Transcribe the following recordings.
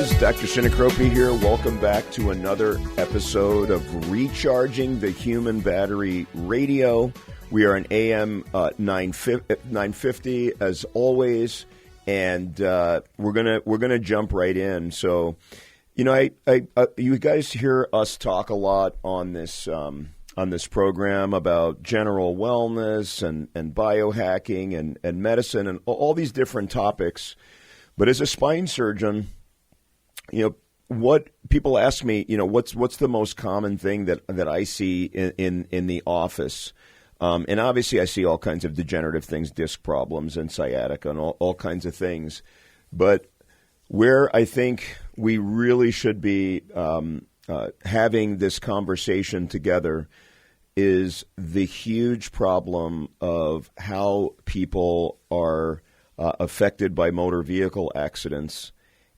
guys, Dr. Sinicropi here. Welcome back to another episode of Recharging the Human Battery Radio. We are an AM 950 as always, and we're gonna jump right in. So, you guys hear us talk a lot on this program about general wellness and biohacking and medicine and all these different topics. But as a spine surgeon, what people ask me, what's the most common thing that I see in the office? And obviously I see all kinds of degenerative things, disc problems and sciatica and all kinds of things. But where I think we really should be having this conversation together is the huge problem of how people are affected by motor vehicle accidents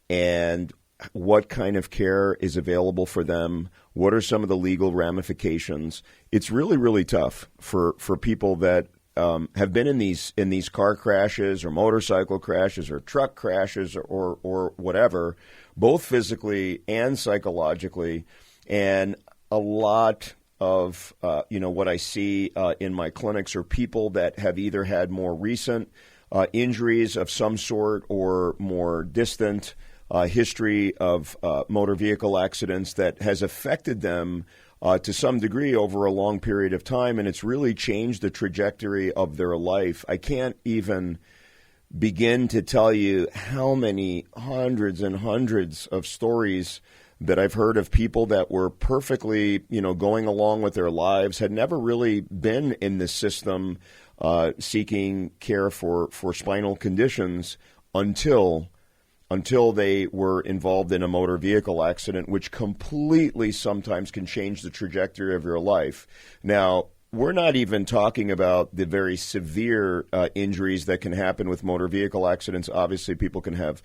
and what kind of care is available for them. What are some of the legal ramifications? It's really, really tough for people that have been in these car crashes or motorcycle crashes or truck crashes or whatever, both physically and psychologically. And a lot of what I see in my clinics are people that have either had more recent injuries of some sort or more distant history of motor vehicle accidents that has affected them to some degree over a long period of time, and it's really changed the trajectory of their life. I can't even begin to tell you how many hundreds and hundreds of stories that I've heard of people that were perfectly, going along with their lives, had never really been in the system seeking care for spinal conditions until they were involved in a motor vehicle accident, which completely sometimes can change the trajectory of your life. Now, we're not even talking about the very severe injuries that can happen with motor vehicle accidents. Obviously, people can have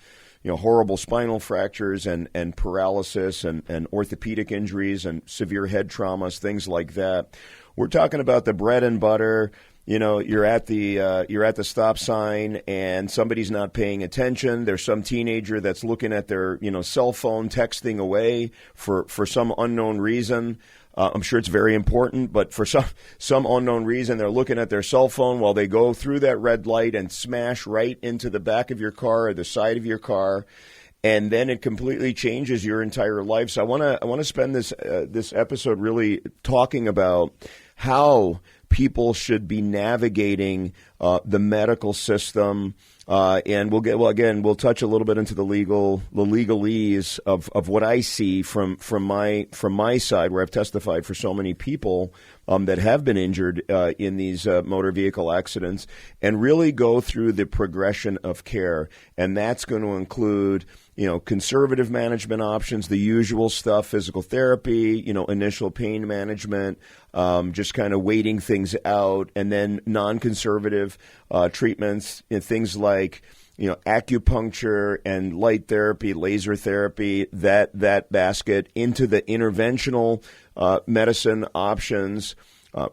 horrible spinal fractures and paralysis and orthopedic injuries and severe head traumas, things like that. We're talking about the bread and butter. You're at the stop sign and somebody's not paying attention. There's some teenager that's looking at their cell phone, texting away for some unknown reason. I'm sure it's very important, but for some unknown reason, they're looking at their cell phone while they go through that red light and smash right into the back of your car or the side of your car, and then it completely changes your entire life. So I want to spend this episode really talking about how people should be navigating the medical system, and we'll touch a little bit into the legalese of what I see from my side, where I've testified for so many people that have been injured in these motor vehicle accidents, and really go through the progression of care, and that's going to include conservative management options, the usual stuff, physical therapy, initial pain management, just kind of waiting things out, and then non-conservative treatments, things like acupuncture and light therapy, laser therapy, that basket, into the interventional medicine options,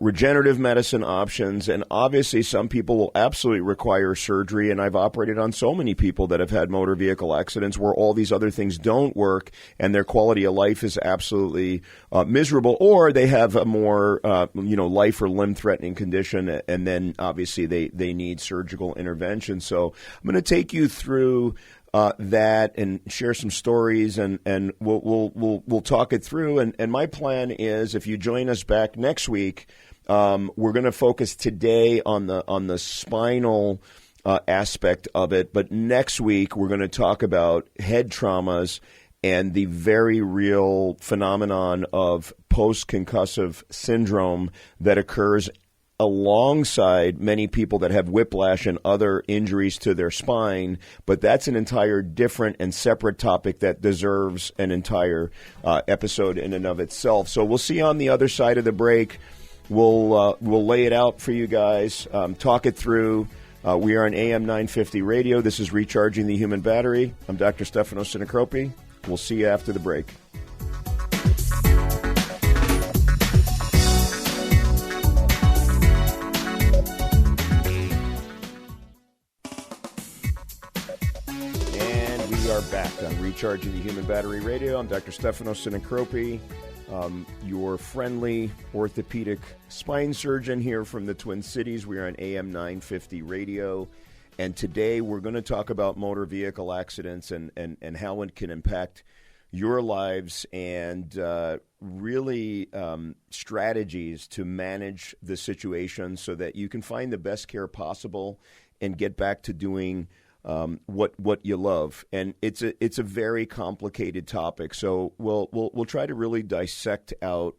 regenerative medicine options, and obviously some people will absolutely require surgery, and I've operated on so many people that have had motor vehicle accidents where all these other things don't work and their quality of life is absolutely miserable, or they have a more life or limb-threatening condition, and then obviously they need surgical intervention. So I'm going to take you through that and share some stories, and we'll talk it through. And my plan is, if you join us back next week, we're going to focus today on the spinal aspect of it, but next week we're going to talk about head traumas and the very real phenomenon of post-concussive syndrome that occurs alongside many people that have whiplash and other injuries to their spine, but that's an entire different and separate topic that deserves an entire episode in and of itself. So we'll see on the other side of the break. We'll lay it out for you guys, talk it through. We are on AM 950 radio. This is Recharging the Human Battery. I'm Dr. Stefano Sinicropi. We'll see you after the break. We are back on Recharging the Human Battery Radio. I'm Dr. Stefano Sinicropi, your friendly orthopedic spine surgeon here from the Twin Cities. We are on AM 950 radio. And today we're going to talk about motor vehicle accidents and how it can impact your lives and really strategies to manage the situation so that you can find the best care possible and get back to doing what you love. And it's a very complicated topic. So we'll try to really dissect out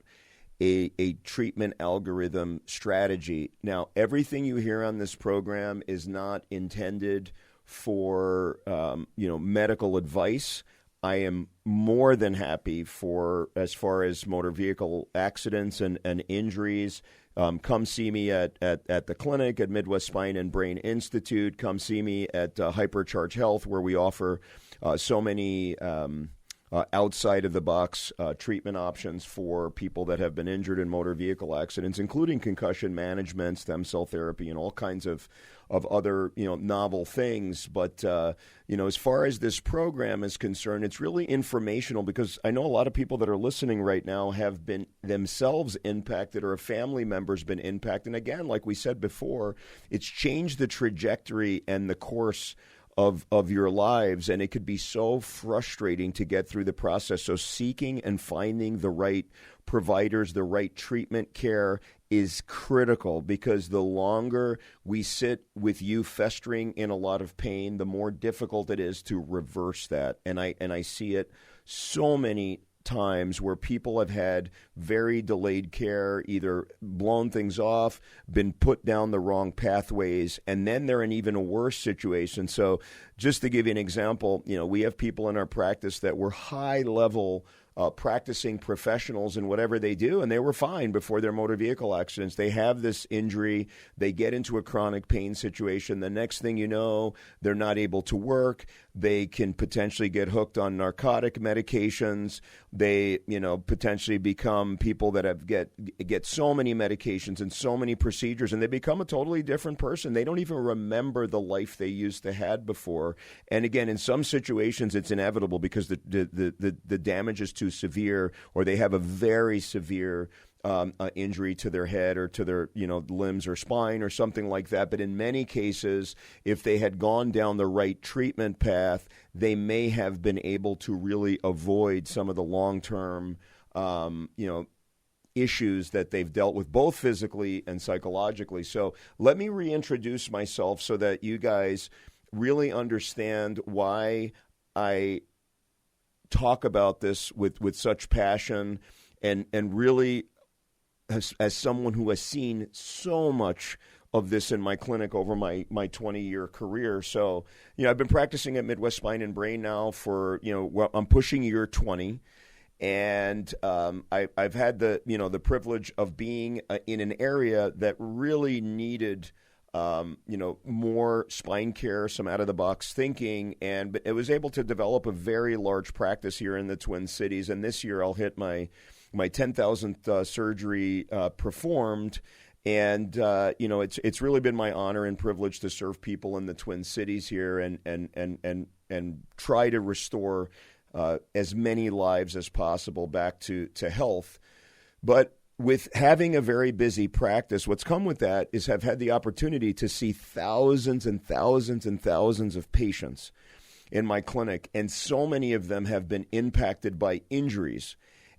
a treatment algorithm strategy. Now, everything you hear on this program is not intended for medical advice. I am more than happy for, as far as motor vehicle accidents and injuries. Come see me at the clinic at Midwest Spine and Brain Institute. Come see me at Hypercharge Health, where we offer so many outside-of-the-box treatment options for people that have been injured in motor vehicle accidents, including concussion management, stem cell therapy, and all kinds of other novel things. But as far as this program is concerned, it's really informational, because I know a lot of people that are listening right now have been themselves impacted, or a family member's been impacted. And again, like we said before, it's changed the trajectory and the course of your lives, and it could be so frustrating to get through the process. So seeking and finding the right providers, the right treatment care is critical, because the longer we sit with you festering in a lot of pain, the more difficult it is to reverse that. And I see it so many times where people have had very delayed care, either blown things off, been put down the wrong pathways, and then they're in even a worse situation. So just to give you an example, we have people in our practice that were high-level practicing professionals in whatever they do, and they were fine before their motor vehicle accidents. They have this injury, they get into a chronic pain situation. The next thing you know, they're not able to work. They can potentially get hooked on narcotic medications. They, potentially become people that get so many medications and so many procedures, and they become a totally different person. They don't even remember the life they used to had before. And again, in some situations, it's inevitable, because the damage is too severe, or they have a very severe injury to their head or to their limbs or spine or something like that. But in many cases, if they had gone down the right treatment path, they may have been able to really avoid some of the long-term issues that they've dealt with, both physically and psychologically. So let me reintroduce myself so that you guys really understand why I talk about this with such passion, and really as someone who has seen so much of this in my clinic over my 20-year career. So, I've been practicing at Midwest Spine and Brain now for, I'm pushing year 20. And I've had the privilege of being in an area that really needed more spine care, some out-of-the-box thinking, but it was able to develop a very large practice here in the Twin Cities. And this year I'll hit my 10,000th surgery performed. And, it's really been my honor and privilege to serve people in the Twin Cities here and try to restore as many lives as possible back to health. But with having a very busy practice, what's come with that is I've had the opportunity to see thousands and thousands and thousands of patients in my clinic, and so many of them have been impacted by injuries.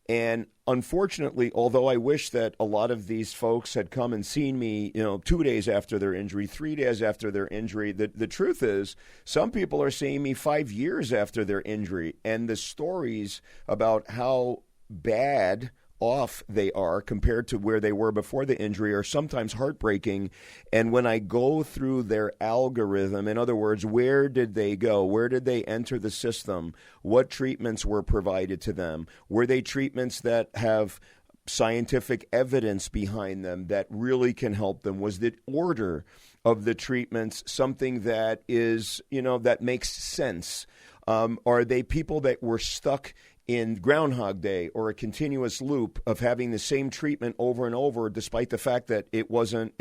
And unfortunately, although I wish that a lot of these folks had come and seen me, 2 days after their injury, 3 days after their injury, the truth is some people are seeing me 5 years after their injury. And the stories about how bad off they are compared to where they were before the injury are sometimes heartbreaking. And when I go through their algorithm, in other words, where did they go? Where did they enter the system? What treatments were provided to them? Were they treatments that have scientific evidence behind them that really can help them? Was the order of the treatments something that is, that makes sense? Are they people that were stuck in Groundhog Day or a continuous loop of having the same treatment over and over, despite the fact that it wasn't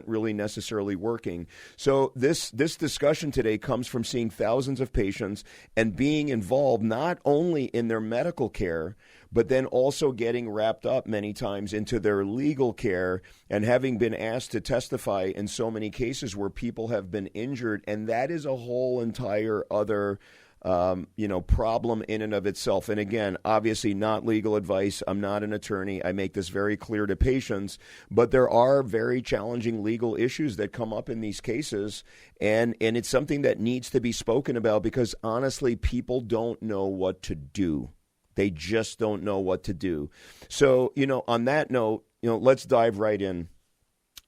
really necessarily working. So this discussion today comes from seeing thousands of patients and being involved not only in their medical care, but then also getting wrapped up many times into their legal care and having been asked to testify in so many cases where people have been injured. And that is a whole entire other problem in and of itself. And again, obviously not legal advice. I'm not an attorney. I make this very clear to patients, but there are very challenging legal issues that come up in these cases. And it's something that needs to be spoken about because honestly, people don't know what to do. They just don't know what to do. So, on that note, let's dive right in.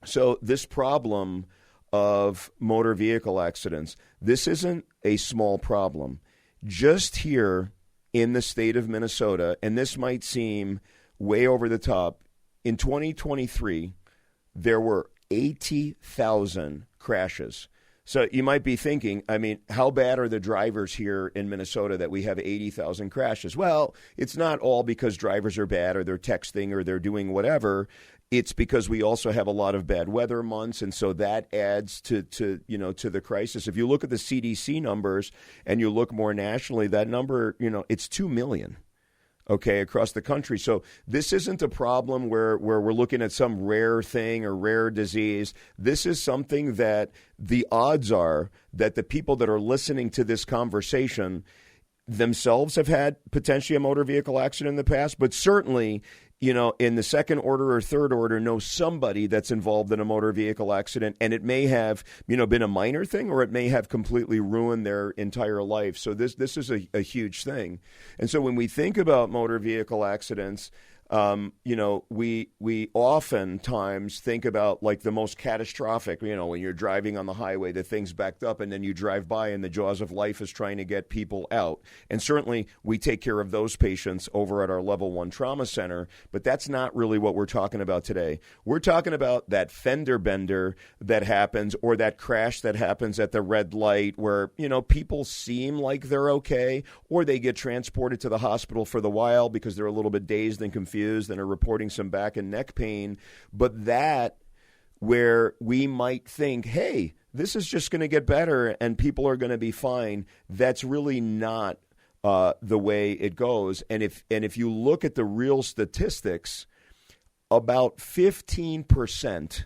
So this problem of motor vehicle accidents, this isn't a small problem. Just here in the state of Minnesota, and this might seem way over the top, in 2023, there were 80,000 crashes. So you might be thinking, how bad are the drivers here in Minnesota that we have 80,000 crashes? Well, it's not all because drivers are bad or they're texting or they're doing whatever. It's because we also have a lot of bad weather months, and so that adds to the crisis. If you look at the CDC numbers and you look more nationally, that number, it's 2 million. Okay, across the country. So this isn't a problem where we're looking at some rare thing or rare disease. This is something that the odds are that the people that are listening to this conversation themselves have had potentially a motor vehicle accident in the past, but certainly, in the second order or third order, know somebody that's involved in a motor vehicle accident, and it may have, been a minor thing, or it may have completely ruined their entire life. So this is a huge thing. And so when we think about motor vehicle accidents, we oftentimes think about like the most catastrophic, when you're driving on the highway, the thing's backed up and then you drive by and the jaws of life is trying to get people out. And certainly we take care of those patients over at our level 1 trauma center, but that's not really what we're talking about today. We're talking about that fender bender that happens or that crash that happens at the red light where, people seem like they're okay, or they get transported to the hospital for the while because they're a little bit dazed and confused and are reporting some back and neck pain, but that where we might think, hey, this is just going to get better and people are going to be fine, that's really not the way it goes. And if you look at the real statistics, about 15%,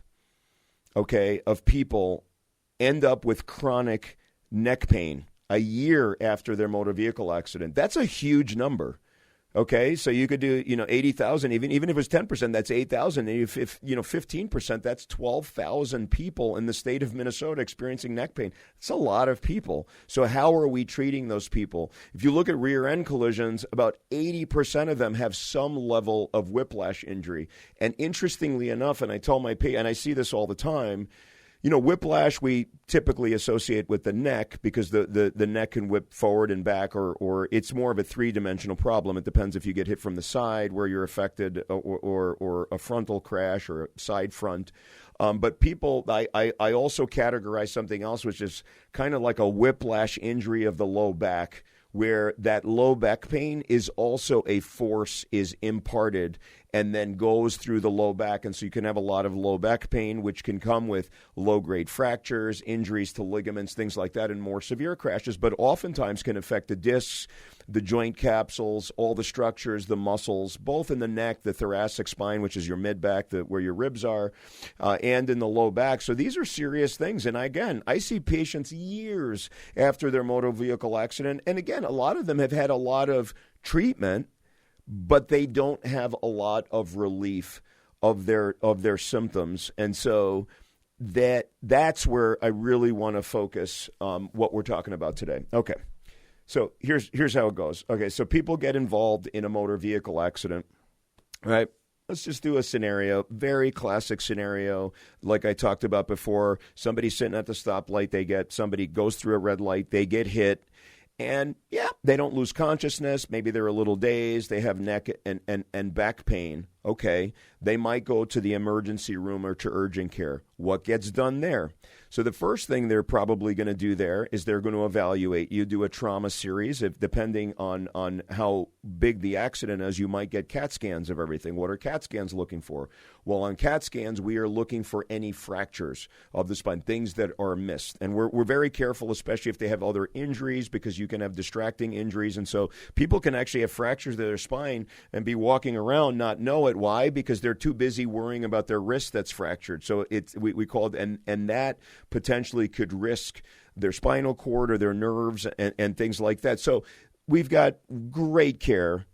of people end up with chronic neck pain a year after their motor vehicle accident. That's a huge number. Okay, so you could do, 80,000, even if it was 10%, that's 8,000. If 15%, that's 12,000 people in the state of Minnesota experiencing neck pain. It's a lot of people. So how are we treating those people? If you look at rear end collisions, about 80% of them have some level of whiplash injury. And interestingly enough, and I tell my patients, and I see this all the time, whiplash we typically associate with the neck because the neck can whip forward and back, or it's more of a three-dimensional problem. It depends if you get hit from the side where you're affected or a frontal crash or a side front. But people, I also categorize something else, which is kind of like a whiplash injury of the low back, where that low back pain is also a force is imparted and then goes through the low back. And so you can have a lot of low back pain, which can come with low-grade fractures, injuries to ligaments, things like that, and more severe crashes, but oftentimes can affect the discs, the joint capsules, all the structures, the muscles, both in the neck, the thoracic spine, which is your mid-back, where your ribs are, and in the low back. So these are serious things. And again, I see patients years after their motor vehicle accident. And again, a lot of them have had a lot of treatment, but they don't have a lot of relief of their symptoms. And so that's where I really want to focus what we're talking about today. Okay. So here's how it goes. Okay, so people get involved in a motor vehicle accident, right? Let's just do a scenario, very classic scenario, like I talked about before. Somebody sitting at the stoplight, somebody goes through a red light, they get hit, and yeah, they don't lose consciousness. Maybe they're a little dazed. They have neck and back pain. Okay, they might go to the emergency room or to urgent care. What gets done there? So the first thing they're probably going to do there is they're going to evaluate you, do a trauma series. If depending on how big the accident is, you might get CAT scans of everything. What are CAT scans looking for? Well, on CAT scans, we are looking for any fractures of the spine, things that are missed. And we're very careful, especially if they have other injuries, because you can have distracting injuries. And so people can actually have fractures of their spine and be walking around, not know it. Why? Because they're too busy worrying about their wrist that's fractured. So we call it, and that potentially could risk their spinal cord or their nerves and things like that. So we've got great care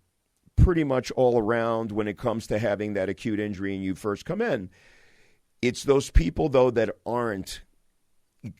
pretty much all around when it comes to having that acute injury and you first come in. It's those people, though, that aren't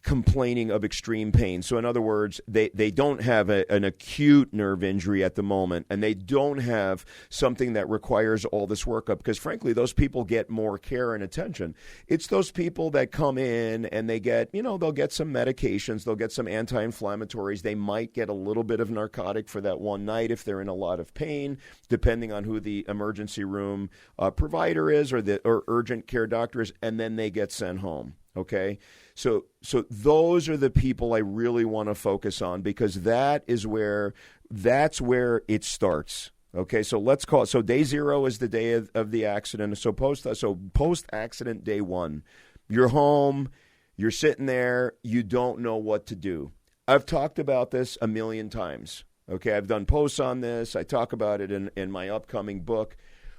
complaining of extreme pain. So in other words, they don't have an acute nerve injury at the moment, and they don't have something that requires all this workup, because frankly, those people get more care and attention. It's those people that come in and they get, they'll get some medications, they'll get some anti-inflammatories, they might get a little bit of narcotic for that one night if they're in a lot of pain, depending on who the emergency room provider is or urgent care doctor is, and then they get sent home. Okay, so those are the people I really want to focus on, because that's where it starts. Okay, so let's call it. So day 0 is the day of the accident. So post accident day 1, you're home, you're sitting there, you don't know what to do. I've talked about this a million times. Okay, I've done posts on this. I talk about it in my upcoming book.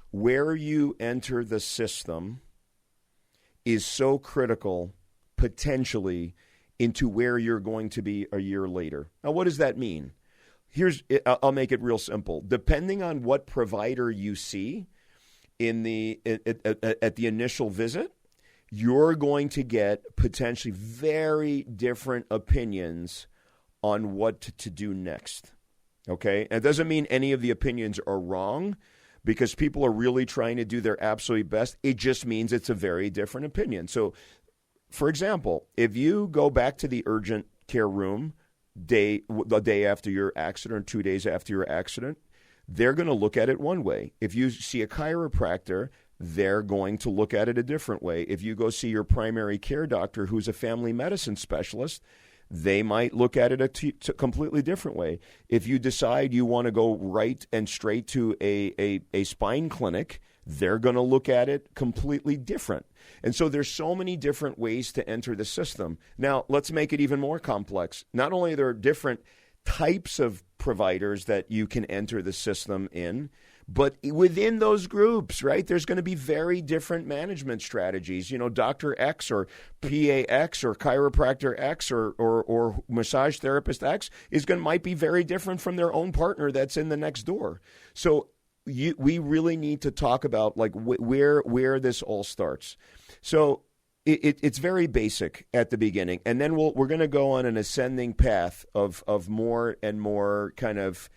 Where you enter the system is so critical, potentially, into where you're going to be a year later. Now, what does that mean? I'll make it real simple. Depending on what provider you see at the initial visit, you're going to get potentially very different opinions on what to do next. Okay? And it doesn't mean any of the opinions are wrong, because people are really trying to do their absolute best. It just means it's a very different opinion. So, for example, if you go back to the urgent care room the day after your accident or 2 days after your accident, they're going to look at it one way. If you see a chiropractor, they're going to look at it a different way. If you go see your primary care doctor, who's a family medicine specialist, they might look at it a completely different way. If you decide you want to go right and straight to a spine clinic, they're going to look at it completely different. And so there's so many different ways to enter the system. Now, let's make it even more complex. Not only are there different types of providers that you can enter the system in, but within those groups, right, there's going to be very different management strategies. Dr. X or PA X or chiropractor X or massage therapist X might be very different from their own partner that's in the next door. So we really need to talk about where this all starts. So it's very basic at the beginning, and then we're going to go on an ascending path of more and more kind of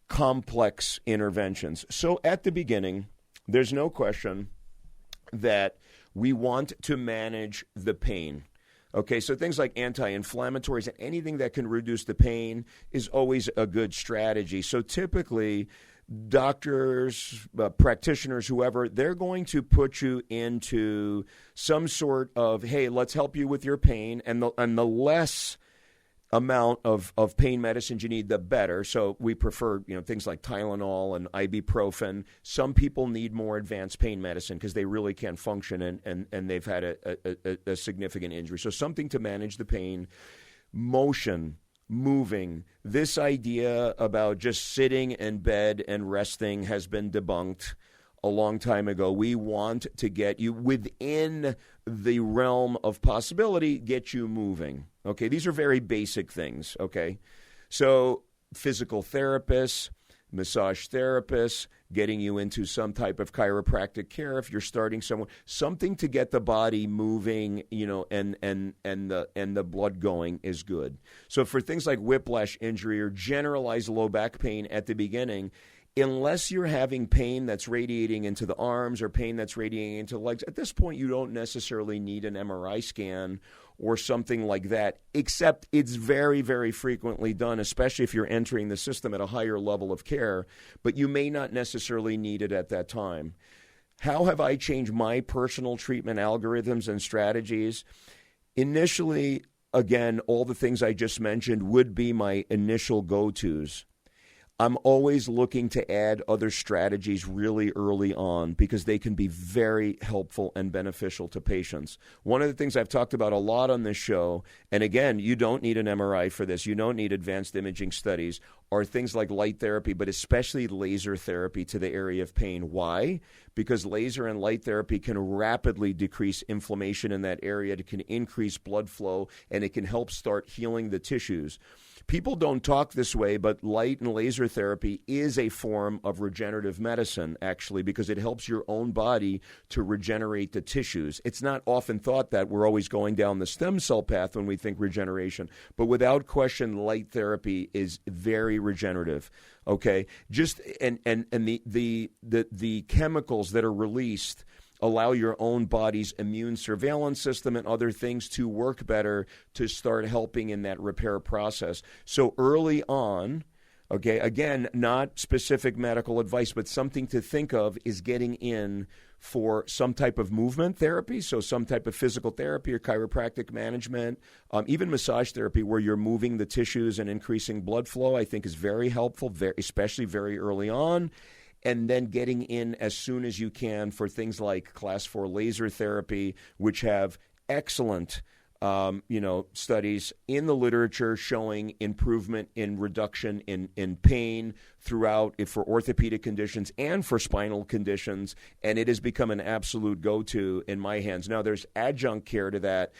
complex interventions. So at the beginning, there's no question that we want to manage the pain. Okay, so things like anti-inflammatories and anything that can reduce the pain is always a good strategy. So typically, doctors, practitioners, whoever, they're going to put you into some sort of, hey, let's help you with your pain, and the less amount of pain medicines you need, the better. So we prefer, things like Tylenol and ibuprofen. Some people need more advanced pain medicine because they really can't function and they've had a significant injury. So something to manage the pain. Motion, moving. This idea about just sitting in bed and resting has been debunked a long time ago. We want to get you within the realm of possibility, get you moving. Okay, these are very basic things, okay? So physical therapists, massage therapists, getting you into some type of chiropractic care if you're starting somewhere, something to get the body moving, and the blood going is good. So for things like whiplash injury or generalized low back pain at the beginning, unless you're having pain that's radiating into the arms or pain that's radiating into the legs, at this point you don't necessarily need an MRI scan or something like that, except it's very, very frequently done, especially if you're entering the system at a higher level of care, but you may not necessarily need it at that time. How have I changed my personal treatment algorithms and strategies? Initially, again, all the things I just mentioned would be my initial go-tos. I'm always looking to add other strategies really early on because they can be very helpful and beneficial to patients. One of the things I've talked about a lot on this show, and again, you don't need an MRI for this, you don't need advanced imaging studies, are things like light therapy, but especially laser therapy to the area of pain. Why? Because laser and light therapy can rapidly decrease inflammation in that area. It can increase blood flow, and it can help start healing the tissues. People don't talk this way, but light and laser therapy is a form of regenerative medicine, actually, because it helps your own body to regenerate the tissues. It's not often thought that we're always going down the stem cell path when we think regeneration, but without question, light therapy is very regenerative. Okay, just and the chemicals that are released allow your own body's immune surveillance system and other things to work better to start helping in that repair process. So early on, okay, again, not specific medical advice, but something to think of is getting in for some type of movement therapy, so some type of physical therapy or chiropractic management, even massage therapy where you're moving the tissues and increasing blood flow, I think is very helpful, especially very early on. And then getting in as soon as you can for things like class 4 laser therapy, which have excellent studies in the literature showing improvement in reduction in pain throughout for orthopedic conditions and for spinal conditions, and it has become an absolute go-to in my hands. Now, there's adjunct care to that.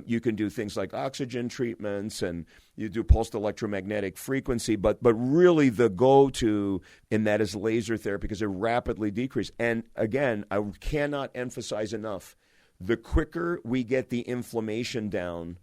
You can do things like oxygen treatments, and you do pulsed electromagnetic frequency, but really the go-to in that is laser therapy because it rapidly decreases. And again, I cannot emphasize enough, the quicker we get the inflammation down,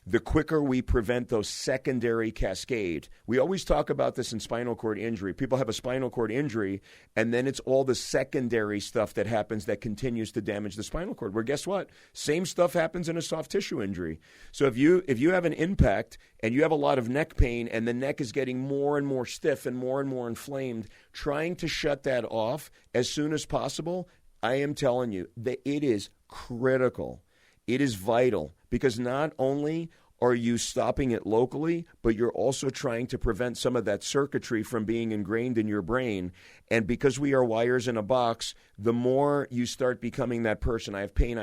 the quicker we prevent those secondary cascade. We always talk about this in spinal cord injury. People have a spinal cord injury, and then it's all the secondary stuff that happens that continues to damage the spinal cord. Where guess what? Same stuff happens in a soft tissue injury. So if you have an impact and you have a lot of neck pain and the neck is getting more and more stiff and more inflamed, trying to shut that off as soon as possible, I am telling you that it is critical. It is vital because not only are you stopping it locally, but you're also trying to prevent some of that circuitry from being ingrained in your brain. And because we are wires in a box, the more you start becoming that person, I have pain,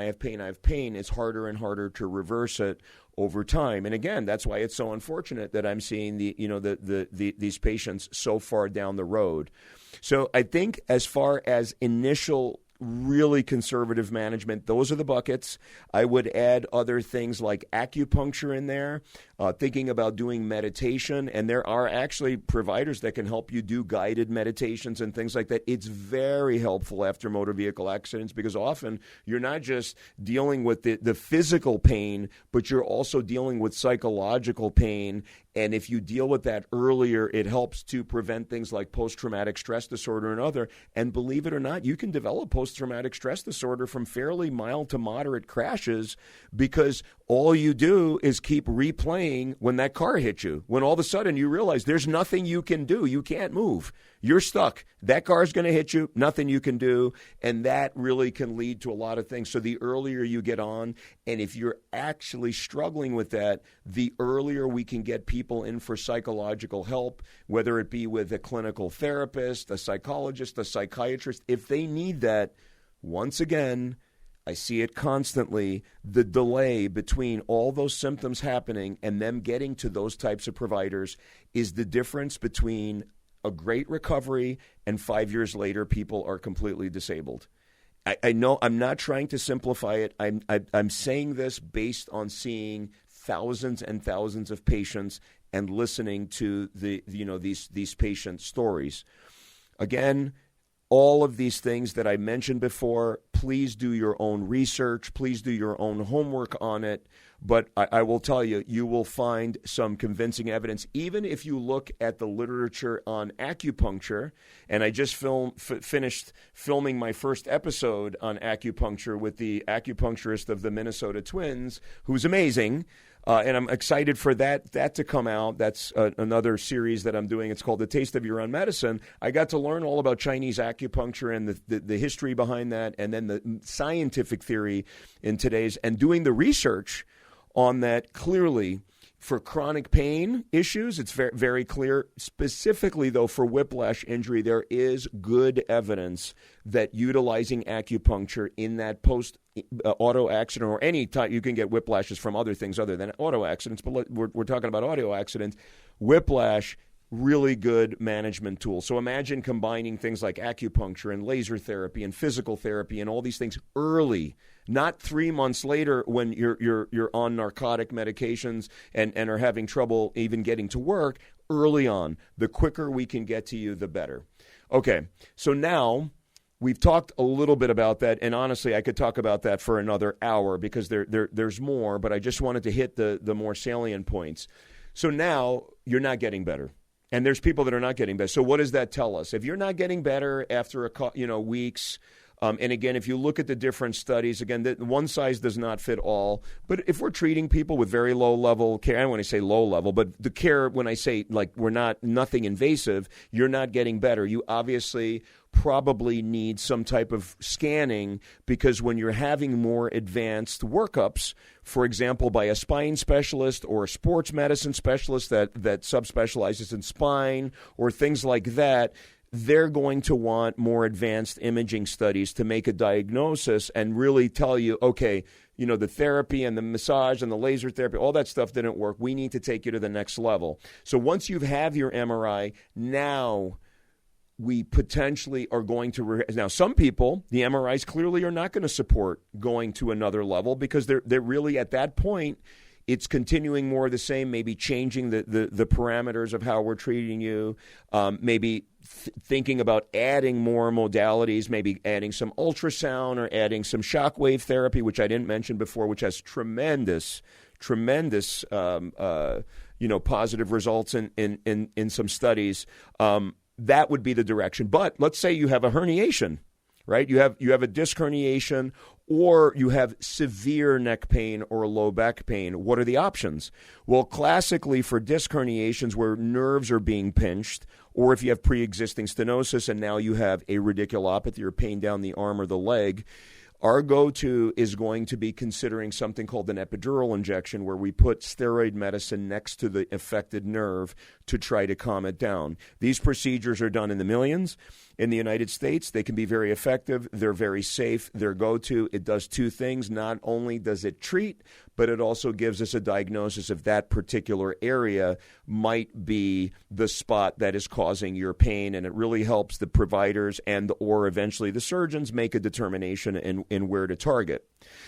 it's harder and harder to reverse it over time. And again, that's why it's so unfortunate that I'm seeing these patients so far down the road. So I think as far as initial really conservative management, those are the buckets. I would add other things like acupuncture in there, thinking about doing meditation, and there are actually providers that can help you do guided meditations and things like that. It's very helpful after motor vehicle accidents because often you're not just dealing with the physical pain, but you're also dealing with psychological pain. And if you deal with that earlier, it helps to prevent things like post-traumatic stress disorder and other. And believe it or not, you can develop post-traumatic stress disorder from fairly mild to moderate crashes because all you do is keep replaying when that car hit you, when all of a sudden you realize there's nothing you can do. You can't move. You're stuck. That car's going to hit you, nothing you can do, and that really can lead to a lot of things. So the earlier you get on, and if you're actually struggling with that, the earlier we can get people in for psychological help, whether it be with a clinical therapist, a psychologist, a psychiatrist. If they need that, once again, I see it constantly, the delay between all those symptoms happening and them getting to those types of providers is the difference between a great recovery and 5 years later people are completely disabled. I know I'm not trying to simplify it. I'm saying this based on seeing thousands and thousands of patients and listening to these patient stories. Again, all of these things that I mentioned before, please do your own research. Please do your own homework on it. But I will tell you, you will find some convincing evidence, even if you look at the literature on acupuncture. And I just finished filming my first episode on acupuncture with the acupuncturist of the Minnesota Twins, who's amazing. And I'm excited for that to come out. That's another series that I'm doing. It's called The Taste of Your Own Medicine. I got to learn all about Chinese acupuncture and the history behind that, and then the scientific theory in today's, and doing the research on that. Clearly, for chronic pain issues, it's very, very clear. Specifically, though, for whiplash injury, there is good evidence that utilizing acupuncture in that post-auto accident, or any time you can get whiplashes from other things other than auto accidents, but we're talking about auto accidents, whiplash, really good management tool. So imagine combining things like acupuncture and laser therapy and physical therapy and all these things early, not 3 months later when you're on narcotic medications and are having trouble even getting to work. Early on. The quicker we can get to you, the better. Okay, so now we've talked a little bit about that, and honestly, I could talk about that for another hour because there's more, but I just wanted to hit the more salient points. So now you're not getting better. And there's people that are not getting better. So what does that tell us? If you're not getting better after weeks, and again, if you look at the different studies, again, one size does not fit all. But if we're treating people with very low level care, I don't want to say low level, but the care, when I say like nothing invasive, you're not getting better. You obviously probably need some type of scanning, because when you're having more advanced workups, for example, by a spine specialist or a sports medicine specialist that subspecializes in spine or things like that, they're going to want more advanced imaging studies to make a diagnosis and really tell you, okay, the therapy and the massage and the laser therapy, all that stuff didn't work. We need to take you to the next level. So once you have your MRI, now we potentially are going to now some people, the MRIs clearly are not going to support going to another level, because they're really at that point, it's continuing more of the same, maybe changing the parameters of how we're treating you, maybe thinking about adding more modalities, maybe adding some ultrasound or adding some shockwave therapy, which I didn't mention before, which has tremendous positive results in some studies. That would be the direction. But let's say you have a herniation, right? You have a disc herniation, or you have severe neck pain or low back pain. What are the options? Well, classically for disc herniations where nerves are being pinched, or if you have pre-existing stenosis and now you have a radiculopathy or pain down the arm or the leg, our go-to is going to be considering something called an epidural injection, where we put steroid medicine next to the affected nerve to try to calm it down. These procedures are done in the millions. In the United States, they can be very effective. They're very safe. Their go-to, it does two things. Not only does it treat, but it also gives us a diagnosis if that particular area might be the spot that is causing your pain, and it really helps the providers or eventually the surgeons make a determination in where to target.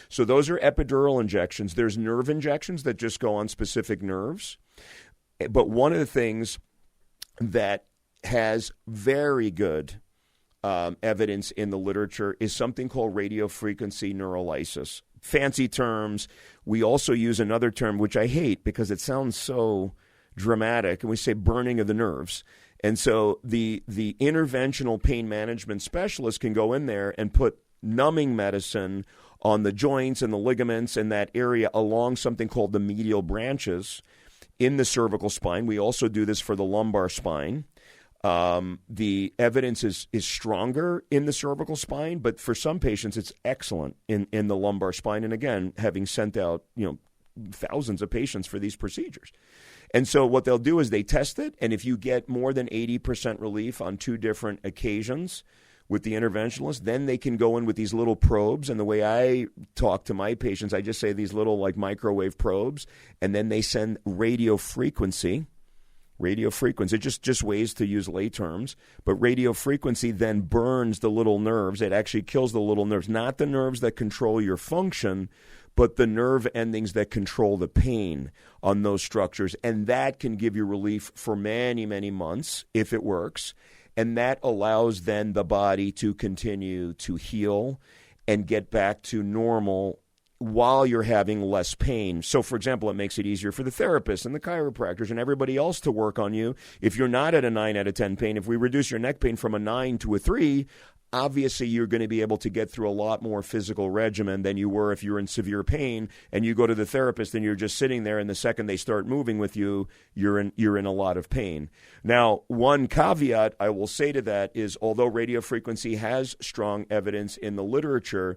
So those are epidural injections. There's nerve injections that just go on specific nerves. But one of the things that has very good evidence in the literature is something called radiofrequency neurolysis. Fancy terms. We also use another term, which I hate because it sounds so dramatic, and we say burning of the nerves. And so the interventional pain management specialist can go in there and put numbing medicine on the joints and the ligaments in that area along something called the medial branches in the cervical spine. We also do this for the lumbar spine. The evidence is stronger in the cervical spine, but for some patients, it's excellent in the lumbar spine. And again, having sent out, thousands of patients for these procedures. And so what they'll do is they test it. And if you get more than 80% relief on two different occasions with the interventionalist, then they can go in with these little probes. And the way I talk to my patients, I just say these little like microwave probes, and then they send radio frequency, just ways to use lay terms, but radio frequency then burns the little nerves. It actually kills the little nerves, not the nerves that control your function, but the nerve endings that control the pain on those structures. And that can give you relief for many, many months if it works. and that allows then the body to continue to heal and get back to normal while you're having less pain. So, for example, it makes it easier for the therapists and the chiropractors and everybody else to work on you. If you're not at a 9 out of 10 pain, if we reduce your neck pain from a 9 to a 3, obviously you're going to be able to get through a lot more physical regimen than you were if you're in severe pain and you go to the therapist and you're just sitting there, and the second they start moving with you, you're in a lot of pain. Now, one caveat I will say to that is, although radiofrequency has strong evidence in the literature,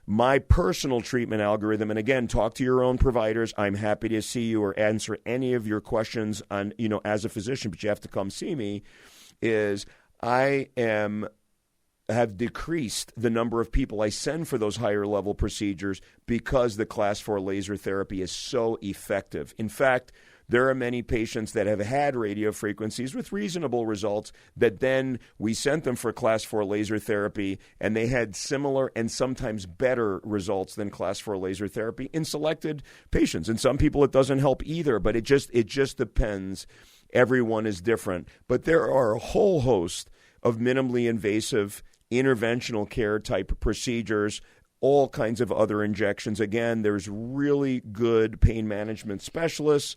my personal treatment algorithm, and again, talk to your own providers. I'm happy to see you or answer any of your questions on, as a physician, but you have to come see me, is I have decreased the number of people I send for those higher level procedures because the class 4 laser therapy is so effective. In fact, there are many patients that have had radiofrequencies with reasonable results that then we sent them for class 4 laser therapy, and they had similar and sometimes better results than class 4 laser therapy in selected patients. And some people it doesn't help either, but it just depends. Everyone is different. But there are a whole host of minimally invasive interventional care type procedures, all kinds of other injections. Again, there's really good pain management specialists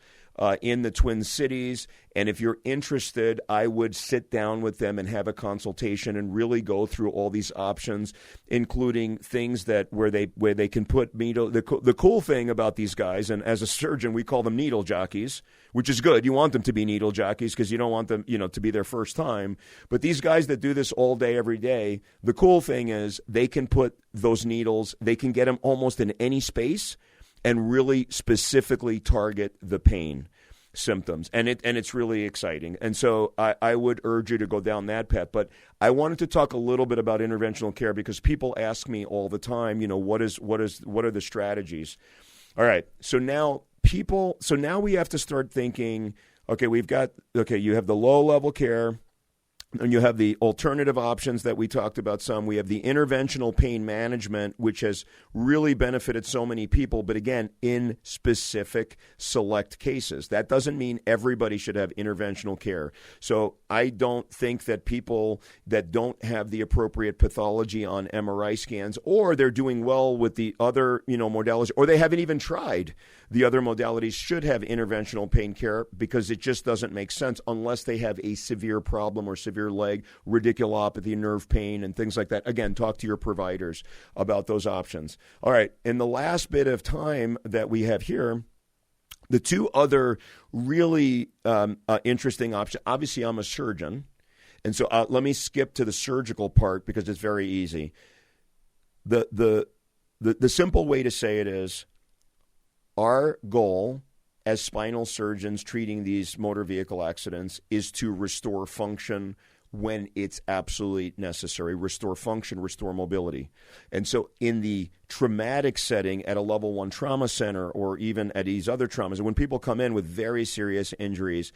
in the Twin Cities. And if you're interested, I would sit down with them and have a consultation and really go through all these options, including things that where they can put needle. The cool thing about these guys, and as a surgeon, we call them needle jockeys, which is good. You want them to be needle jockeys because you don't want them, to be their first time. But these guys that do this all day, every day, the cool thing is they can put those needles, they can get them almost in any space and really specifically target the pain symptoms. And it's really exciting. And so I would urge you to go down that path. But I wanted to talk a little bit about interventional care because people ask me all the time, what are the strategies? All right. So now we have to start thinking, you have the low level care, and you have the alternative options that we talked about some. We have the interventional pain management, which has really benefited so many people, but again, in specific select cases. That doesn't mean everybody should have interventional care. So I don't think that people that don't have the appropriate pathology on MRI scans, or they're doing well with the other, modalities, or they haven't even tried the other modalities, should have interventional pain care, because it just doesn't make sense unless they have a severe problem or severe leg, radiculopathy, nerve pain, and things like that. Again, talk to your providers about those options. All right, in the last bit of time that we have here, the two other really interesting options. Obviously, I'm a surgeon, and so let me skip to the surgical part because it's very easy. The simple way to say it is, our goal as spinal surgeons treating these motor vehicle accidents is to restore function when it's absolutely necessary. Restore function, restore mobility. And so in the traumatic setting at a level 1 trauma center, or even at these other traumas, when people come in with very serious injuries,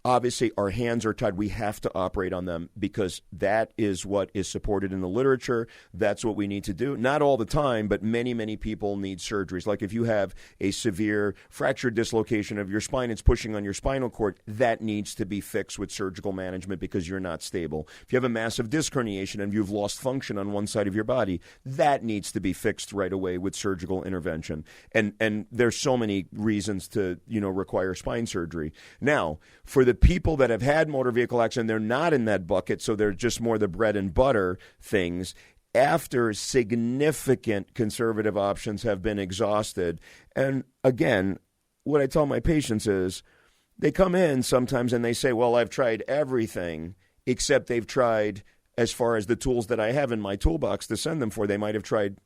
obviously our hands are tied. We have to operate on them because that is what is supported in the literature. That's what we need to do. Not all the time, but many, many people need surgeries. Like if you have a severe fractured dislocation of your spine, it's pushing on your spinal cord, that needs to be fixed with surgical management because you're not stable. If you have a massive disc herniation and you've lost function on one side of your body, that needs to be fixed right away with surgical intervention. And there's so many reasons to, require spine surgery. Now, for the people that have had motor vehicle accident, they're not in that bucket, so they're just more the bread and butter things. After significant conservative options have been exhausted, and again, what I tell my patients is, they come in sometimes and they say, well, I've tried everything, except they've tried, as far as the tools that I have in my toolbox to send them for, they might have tried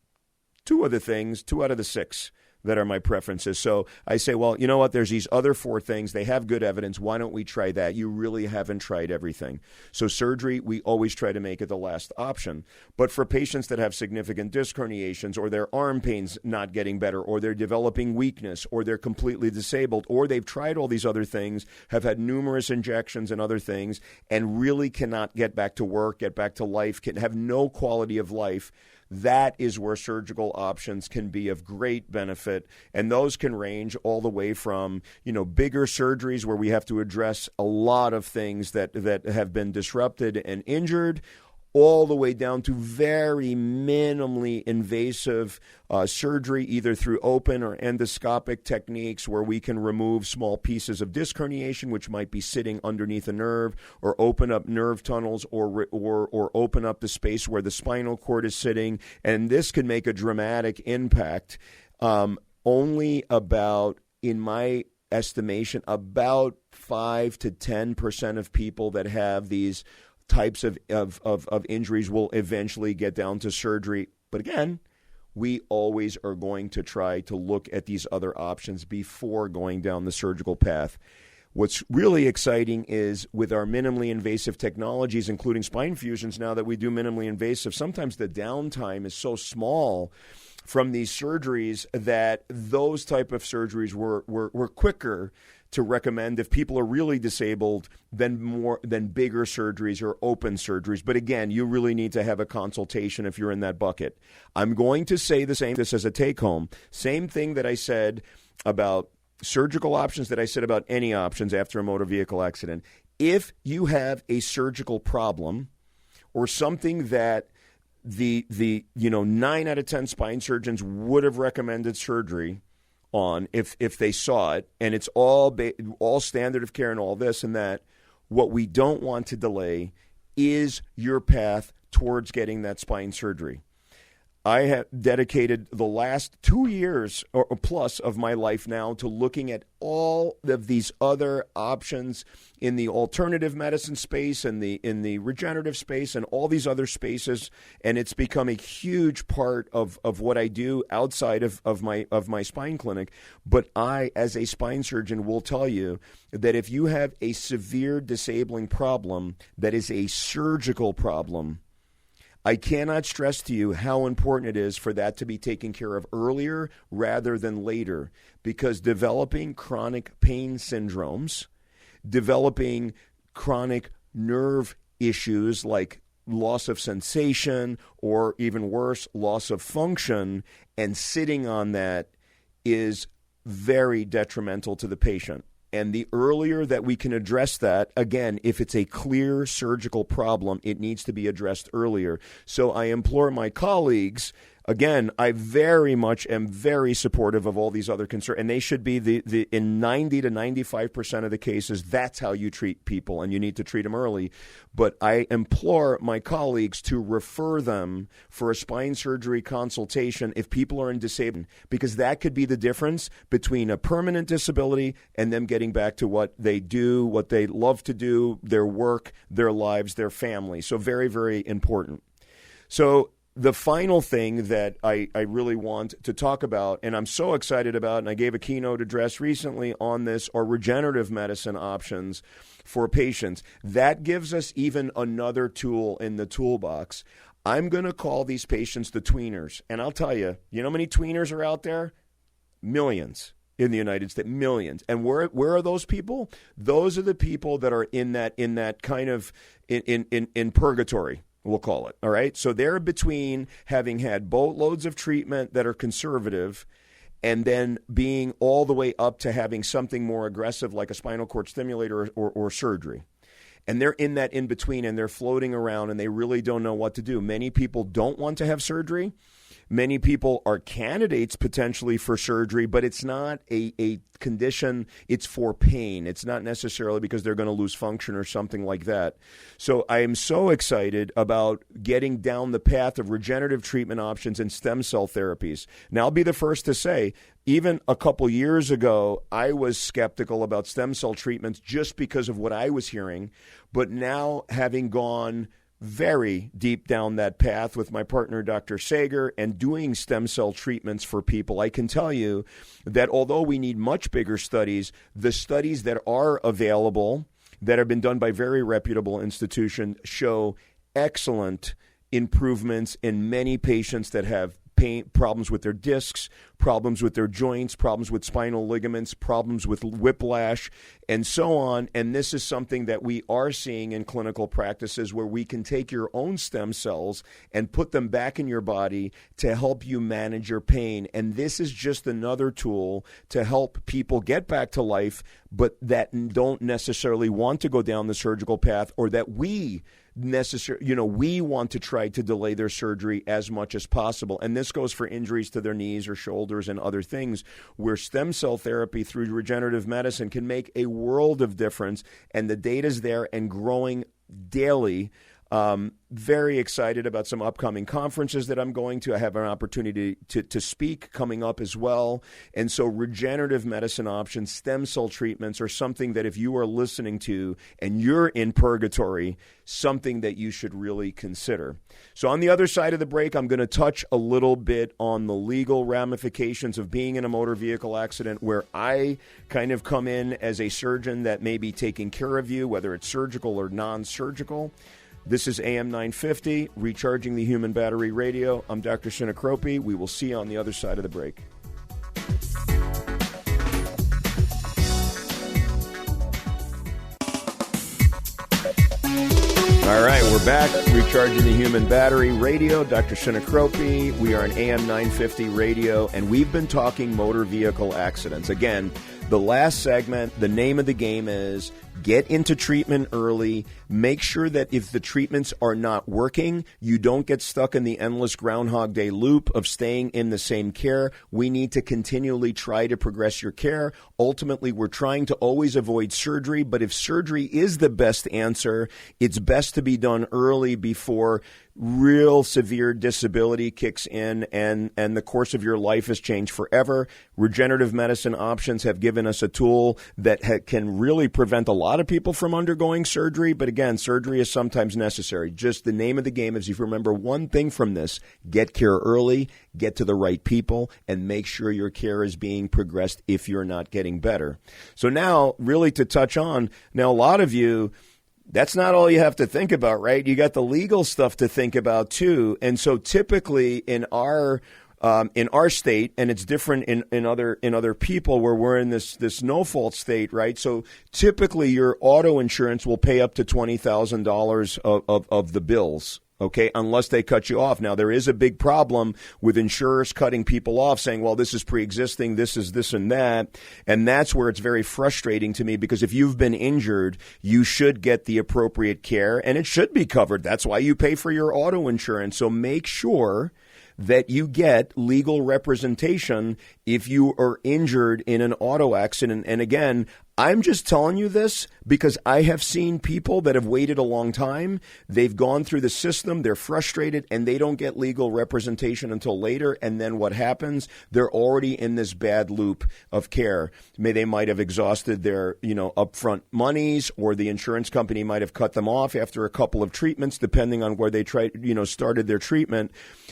2 other things, 2 out of the 6. That are my preferences. So I say, well, you know what? There's these other 4 things. They have good evidence. Why don't we try that? You really haven't tried everything. So surgery, we always try to make it the last option. But for patients that have significant disc herniations, or their arm pain's not getting better, or they're developing weakness, or they're completely disabled, or they've tried all these other things, have had numerous injections and other things, and really cannot get back to work, get back to life, can have no quality of life, that is where surgical options can be of great benefit. And those can range all the way from, bigger surgeries where we have to address a lot of things that have been disrupted and injured, all the way down to very minimally invasive surgery, either through open or endoscopic techniques where we can remove small pieces of disc herniation, which might be sitting underneath a nerve, or open up nerve tunnels, or open up the space where the spinal cord is sitting. And this can make a dramatic impact. Only about, in my estimation, about 5 to 10% of people that have these types of injuries will eventually get down to surgery. But again, we always are going to try to look at these other options before going down the surgical path. What's really exciting is with our minimally invasive technologies, including spine fusions, now that we do minimally invasive, sometimes the downtime is so small from these surgeries that those type of surgeries were quicker to recommend if people are really disabled than bigger surgeries or open surgeries. But again, you really need to have a consultation if you're in that bucket. I'm going to say the same, this as a take-home, same thing that I said about surgical options that I said about any options after a motor vehicle accident. If you have a surgical problem or something that the 9 out of 10 spine surgeons would have recommended surgery on if they saw it, and it's all standard of care and all this and that, what we don't want to delay is your path towards getting that spine surgery. I have dedicated the last 2 years or plus of my life now to looking at all of these other options in the alternative medicine space and in the regenerative space and all these other spaces, and it's become a huge part of what I do outside of my spine clinic. But I, as a spine surgeon, will tell you that if you have a severe disabling problem that is a surgical problem, I cannot stress to you how important it is for that to be taken care of earlier rather than later, because developing chronic pain syndromes, developing chronic nerve issues like loss of sensation or even worse, loss of function, and sitting on that is very detrimental to the patient. And the earlier that we can address that, again, if it's a clear surgical problem, it needs to be addressed earlier. So I implore my colleagues, again, I very much am very supportive of all these other concerns, and they should be in 90 to 95% of the cases, that's how you treat people, and you need to treat them early. But I implore my colleagues to refer them for a spine surgery consultation if people are in disablement, because that could be the difference between a permanent disability and them getting back to what they do, what they love to do, their work, their lives, their family. So very, very important. So the final thing that I really want to talk about, and I'm so excited about, and I gave a keynote address recently on this, are regenerative medicine options for patients. That gives us even another tool in the toolbox. I'm going to call these patients the tweeners. And I'll tell you, you know how many tweeners are out there? Millions in the United States, millions. And where are those people? Those are the people that are in that kind of in purgatory, we'll call it. All right. So they're between having had boatloads of treatment that are conservative and then being all the way up to having something more aggressive like a spinal cord stimulator or surgery. And they're in that in between, and they're floating around, and they really don't know what to do. Many people don't want to have surgery. Many people are candidates potentially for surgery, but it's not a condition. It's for pain. It's not necessarily because they're going to lose function or something like that. So I am so excited about getting down the path of regenerative treatment options and stem cell therapies. Now, I'll be the first to say, even a couple years ago, I was skeptical about stem cell treatments just because of what I was hearing. But now, having gone very deep down that path with my partner, Dr. Sager, and doing stem cell treatments for people, I can tell you that although we need much bigger studies, the studies that are available that have been done by very reputable institutions show excellent improvements in many patients that have pain problems with their discs, problems with their joints, problems with spinal ligaments, problems with whiplash, and so on. And this is something that we are seeing in clinical practices where we can take your own stem cells and put them back in your body to help you manage your pain. And this is just another tool to help people get back to life, but that don't necessarily want to go down the surgical path, or that we want to try to delay their surgery as much as possible. And this goes for injuries to their knees or shoulders and other things, where stem cell therapy through regenerative medicine can make a world of difference. And the data's there and growing daily. Very excited about some upcoming conferences that I'm going to. I have an opportunity to speak coming up as well. And so regenerative medicine options, stem cell treatments are something that if you are listening to and you're in purgatory, something that you should really consider. So on the other side of the break, I'm going to touch a little bit on the legal ramifications of being in a motor vehicle accident, where I kind of come in as a surgeon that may be taking care of you, whether it's surgical or non-surgical. This is AM 950, Recharging the Human Battery Radio. I'm Dr. Sinicropi. We will see you on the other side of the break. All right, we're back. Recharging the Human Battery Radio. Dr. Sinicropi. We are on AM 950 Radio, and we've been talking motor vehicle accidents. Again, the last segment, the name of the game is get into treatment early. Make sure that if the treatments are not working, you don't get stuck in the endless Groundhog Day loop of staying in the same care. We need to continually try to progress your care. Ultimately, we're trying to always avoid surgery, but if surgery is the best answer, it's best to be done early before real severe disability kicks in and the course of your life has changed forever. Regenerative medicine options have given us a tool that can really prevent a lot of people from undergoing surgery. But again, surgery is sometimes necessary. Just the name of the game is, if you remember one thing from this, get care early, get to the right people, and make sure your care is being progressed if you're not getting better. So now, really to touch on, now a lot of you, that's not all you have to think about, right? You got the legal stuff to think about too. And so typically in our state, and it's different in other people where we're in this no fault state, right? So typically your auto insurance will pay up to $20,000 of the bills. Okay, unless they cut you off. Now, there is a big problem with insurers cutting people off, saying, well, this is pre-existing, this is this and that. And that's where it's very frustrating to me, because if you've been injured, you should get the appropriate care and it should be covered. That's why you pay for your auto insurance. So make sure that you get legal representation if you are injured in an auto accident. And again, I'm just telling you this because I have seen people that have waited a long time. They've gone through the system. They're frustrated and they don't get legal representation until later. And then what happens? They're already in this bad loop of care. They might have exhausted their, upfront monies, or the insurance company might have cut them off after a couple of treatments, depending on where they started their treatment.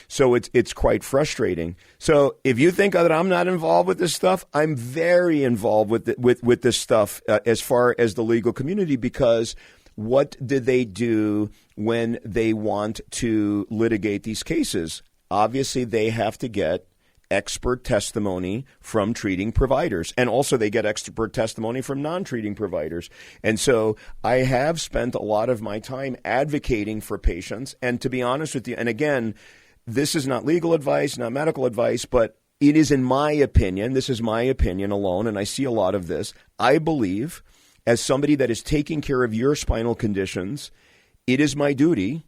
So it's quite frustrating. So if you think that I'm not involved with this stuff, I'm very involved with this stuff as far as the legal community, because what do they do when they want to litigate these cases? Obviously, they have to get expert testimony from treating providers, and also they get expert testimony from non-treating providers. And so I have spent a lot of my time advocating for patients. And to be honest with you, and again, this is not legal advice, not medical advice, but it is, in my opinion, this is my opinion alone, and I see a lot of this. I believe, as somebody that is taking care of your spinal conditions, it is my duty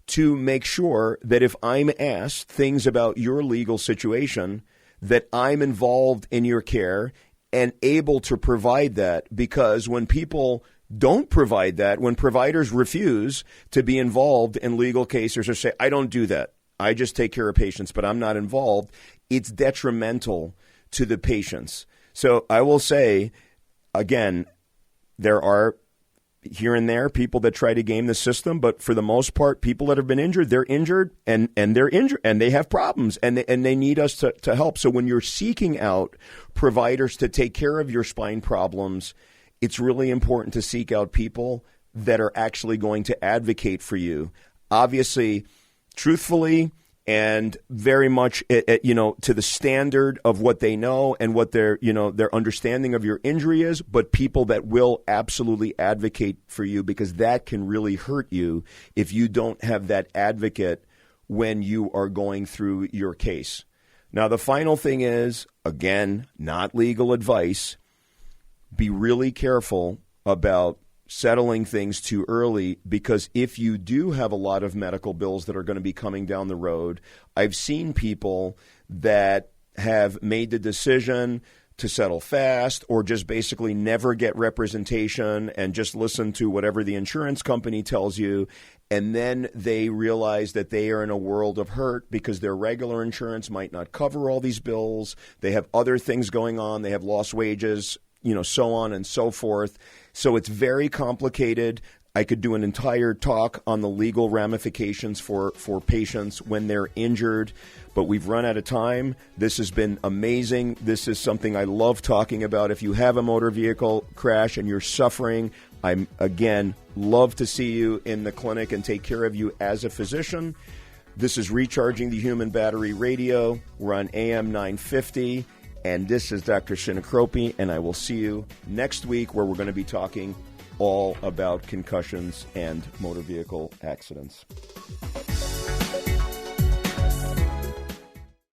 to make sure that if I'm asked things about your legal situation, that I'm involved in your care and able to provide that. Because when people don't provide that, when providers refuse to be involved in legal cases or say, I don't do that, I just take care of patients, but I'm not involved, it's detrimental to the patients. So I will say, again, there are here and there people that try to game the system, but for the most part, people that have been injured, they're injured and they're injured and they have problems and they need us to help. So when you're seeking out providers to take care of your spine problems, it's really important to seek out people that are actually going to advocate for you. Obviously, truthfully, and very much, to the standard of what they know and what their understanding of your injury is, but people that will absolutely advocate for you, because that can really hurt you if you don't have that advocate when you are going through your case. Now, the final thing is, again, not legal advice. Be really careful about settling things too early, because if you do have a lot of medical bills that are going to be coming down the road, I've seen people that have made the decision to settle fast or just basically never get representation and just listen to whatever the insurance company tells you. And then they realize that they are in a world of hurt because their regular insurance might not cover all these bills. They have other things going on. They have lost wages, so on and so forth. So it's very complicated. I could do an entire talk on the legal ramifications for patients when they're injured, but we've run out of time. This has been amazing. This is something I love talking about. If you have a motor vehicle crash and you're suffering, I'm, again, love to see you in the clinic and take care of you as a physician. This is Recharging the Human Battery Radio. We're on AM 950. And this is Dr. Sinicropi, and I will see you next week, where we're going to be talking all about concussions and motor vehicle accidents.